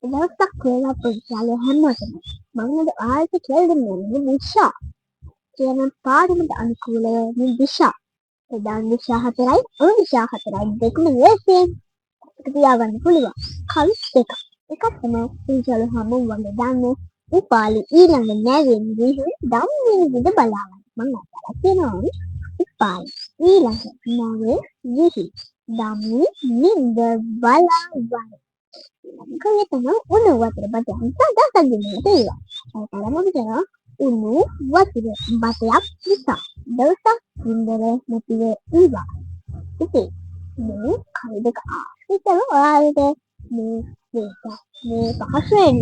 දවසක් කියලා පුංචියාගේ හැමෝටම මම අද ඔයාලට කියලා දෙන්නේ දිශා කියන පාඩමට අනුකූලව මේ දිශා. එදා දිශා 4යි දිශා 4යි දෙකම ලේසියෙන් තියාගන්න පුළුවන්. කවි දෙකක්. එකක් තමයි පුංචියාගේ හැමෝම වගේ දන්නේ උපාලි ඊළඟ නැවෙන් ගිහින් ධම්මිනි විද බලාගන්න. මම අතලා කියනවා උපාලි ඊළඟ නැවෙන් ගිහින් ධම්මිනි විද බලාගන්න. Kaya uno water batiak tada tagina tiwa. Para mo bisa uno water batiak bisa. Dosa indere motive iwa. Iti mo kaide ka. Ito lo alde mo kita mo pakaswen.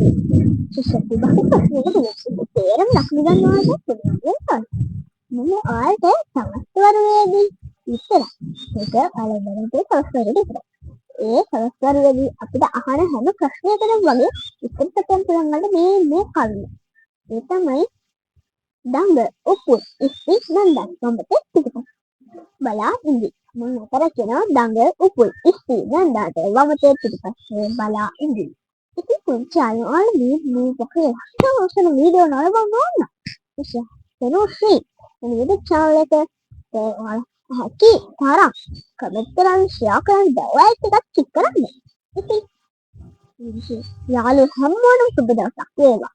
Sesuatu bahasa kaswen itu terang nak nilan ada sebenarnya. Mo alde sama suaranya itu lah. Itu kalau barang itu kalau suara itu. ඒ සවස්වරවලදී අපිට අහන හැම ප්‍රශ්නයකටම වගේ උත්තර සපයන්න පුළුවන් මේ කවිය. ඒ තමයි දඟ උපුල් ඉස්ති නන්දන් වඹතේ පිටපත් බලා ඉඳි. මම අතර කියනවා දඟ උපුල් ඉස්ති නන්දාට වඹතේ පිටපත් බලා ඉඳි. ඉතින් පුංචි අයෝ ඔයාලා මේ වගේ ලස්සන වීඩියෝ නරඹන්න ඕන. ඉතින් සෙනෝසි මේ channel එක ඔයාලා හැකි තරම් කමෙන්ට් කරන්න ෂෙයා කරන්න බෙල් එකත් ක්ලික් කරන්න. ඉතින් යාළුවෝ හැමෝටම සුබ දවසක් වේවා.